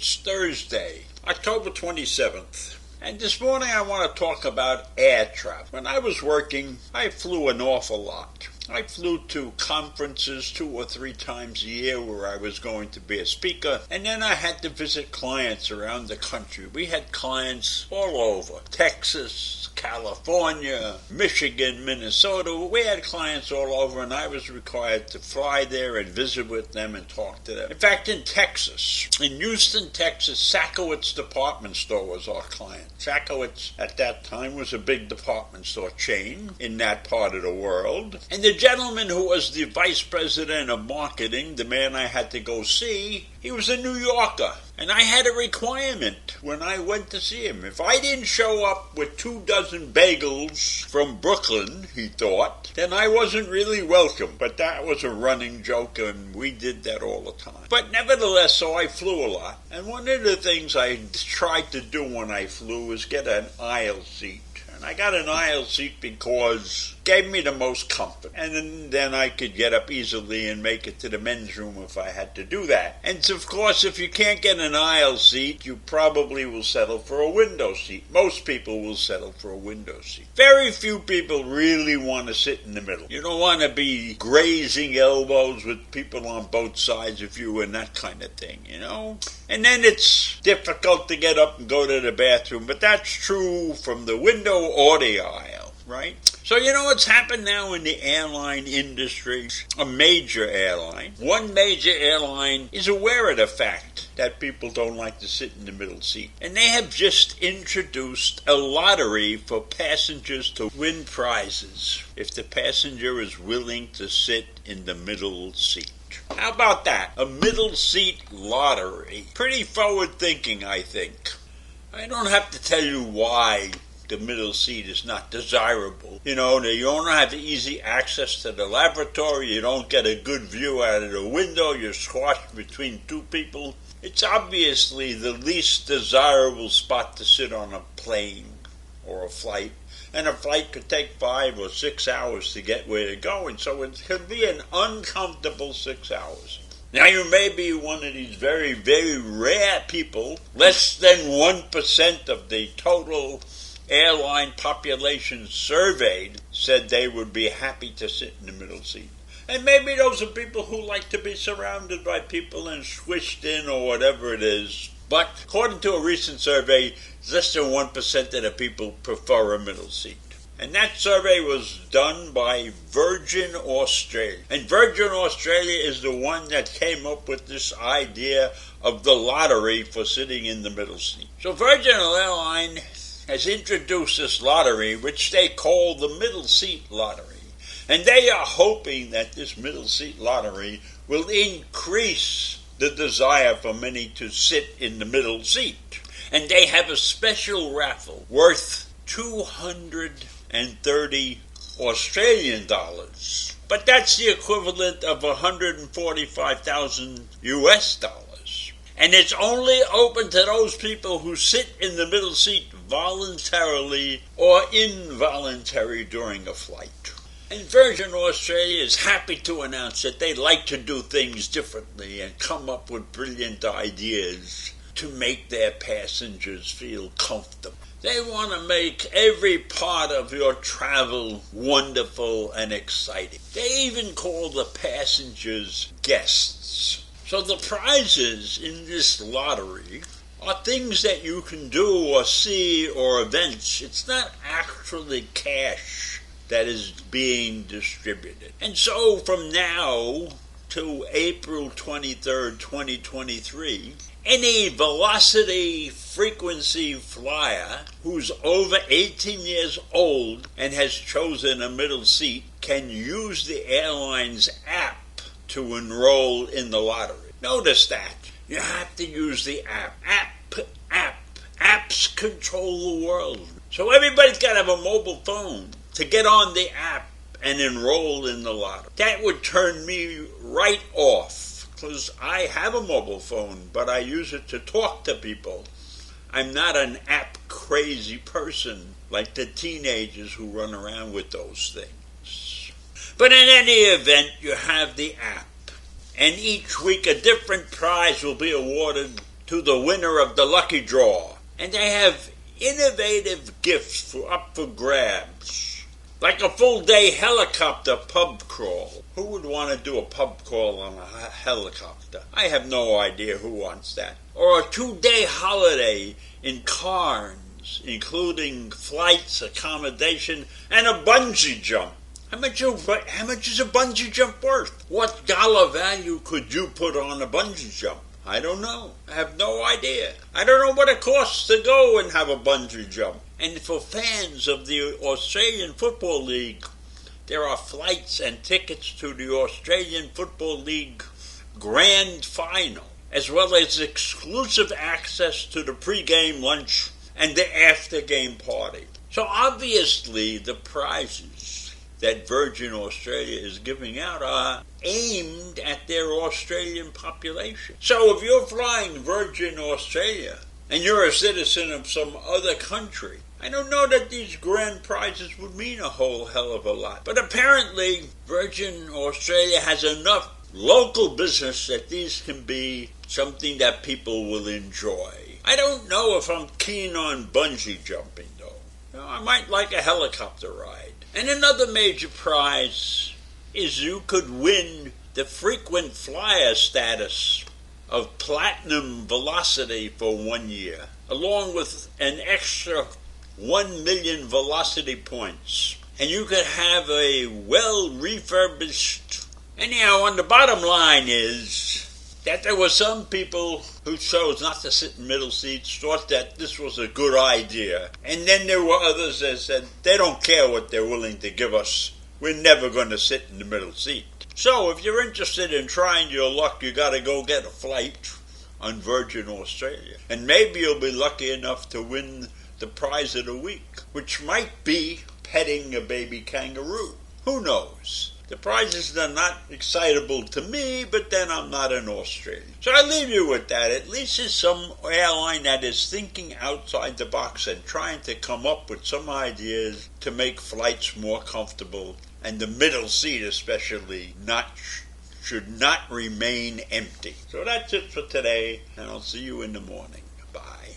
It's Thursday, October 27th. And this morning I want to talk about air travel. When I was working, I flew an awful lot. I flew to conferences 2 or 3 times a year where I was going to be a speaker, and then I had to visit clients around the country. We had clients all over, Texas, California, Michigan, Minnesota. We had clients all over, and I was required to fly there and visit with them and talk to them. In fact, in Texas, in Houston, Texas, Sakowitz Department Store was our client. Sakowitz at that time was a big department store chain in that part of the world. And the gentleman who was the vice president of marketing, the man I had to go see, he was a New Yorker. And I had a requirement when I went to see him. If I didn't show up with 24 bagels from Brooklyn, he thought, then I wasn't really welcome. But that was a running joke, and we did that all the time. But nevertheless, so I flew a lot. And one of the things I tried to do when I flew was get an aisle seat. And I got an aisle seat because it gave me the most comfort. And then I could get up easily and make it to the men's room if I had to do that. And of course, if you can't get an aisle seat, you probably will settle for a window seat. Most people will settle for a window seat. Very few people really want to sit in the middle. You don't want to be grazing elbows with people on both sides of you and that kind of thing, you know? And then it's difficult to get up and go to the bathroom, but that's true from the window or the aisle, right? So you know what's happened now in the airline industry? A major airline. One major airline is aware of the fact that people don't like to sit in the middle seat. And they have just introduced a lottery for passengers to win prizes if the passenger is willing to sit in the middle seat. How about that? A middle seat lottery. Pretty forward thinking, I think. I don't have to tell you why the middle seat is not desirable. You know, you don't have easy access to the lavatory, you don't get a good view out of the window, you're squashed between 2 people. It's obviously the least desirable spot to sit on a plane or a flight. And a flight could take 5 or 6 hours to get where you're going, so it could be an uncomfortable 6 hours. Now you may be one of these very, very rare people, less than 1% of the total airline population surveyed said they would be happy to sit in the middle seat. And maybe those are people who like to be surrounded by people and squished in or whatever it is. But according to a recent survey, less than 1% of the people prefer a middle seat. And that survey was done by Virgin Australia. And Virgin Australia is the one that came up with this idea of the lottery for sitting in the middle seat. So Virgin Airline has introduced this lottery, which they call the middle seat lottery. And they are hoping that this middle seat lottery will increase the desire for many to sit in the middle seat. And they have a special raffle worth 230 Australian dollars. But that's the equivalent of 145,000 US dollars. And it's only open to those people who sit in the middle seat voluntarily or involuntarily during a flight. And Virgin Australia is happy to announce that they like to do things differently and come up with brilliant ideas to make their passengers feel comfortable. They want to make every part of your travel wonderful and exciting. They even call the passengers guests. So the prizes in this lottery are things that you can do or see or events. It's not actually cash that is being distributed. And so from now to April 23rd, 2023, any Velocity frequency flyer who's over 18 years old and has chosen a middle seat can use the airline's app to enroll in the lottery. Notice that. You have to use the app. Apps control the world. So everybody's got to have a mobile phone to get on the app and enroll in the lottery. That would turn me right off, because I have a mobile phone, but I use it to talk to people. I'm not an app-crazy person like the teenagers who run around with those things. But in any event, you have the app. And each week a different prize will be awarded to the winner of the lucky draw. And they have innovative gifts up for grabs, like a full-day helicopter pub crawl. Who would want to do a pub crawl on a helicopter? I have no idea who wants that. Or a 2-day holiday in Cairns, including flights, accommodation, and a bungee jump. How much is a bungee jump worth? What dollar value could you put on a bungee jump? I don't know. I have no idea. I don't know what it costs to go and have a bungee jump. And for fans of the Australian Football League, there are flights and tickets to the Australian Football League Grand Final, as well as exclusive access to the pre-game lunch and the after-game party. So obviously the prizes that Virgin Australia is giving out are aimed at their Australian population. So if you're flying Virgin Australia and you're a citizen of some other country, I don't know that these grand prizes would mean a whole hell of a lot. But apparently Virgin Australia has enough local business that these can be something that people will enjoy. I don't know if I'm keen on bungee jumping though. I might like a helicopter ride. And another major prize is you could win the frequent flyer status of platinum velocity for 1 year, along with an extra 1 million velocity points. And you could have a well-refurbished. Anyhow, on the bottom line is that there were some people who chose not to sit in middle seats, thought that this was a good idea. And then there were others that said they don't care what they're willing to give us. We're never going to sit in the middle seat. So if you're interested in trying your luck, you got to go get a flight on Virgin Australia. And maybe you'll be lucky enough to win the prize of the week, which might be petting a baby kangaroo. Who knows? The prizes are not excitable to me, but then I'm not an Australian. So I leave you with that. At least it's some airline that is thinking outside the box and trying to come up with some ideas to make flights more comfortable, and the middle seat especially should not remain empty. So that's it for today, and I'll see you in the morning. Bye.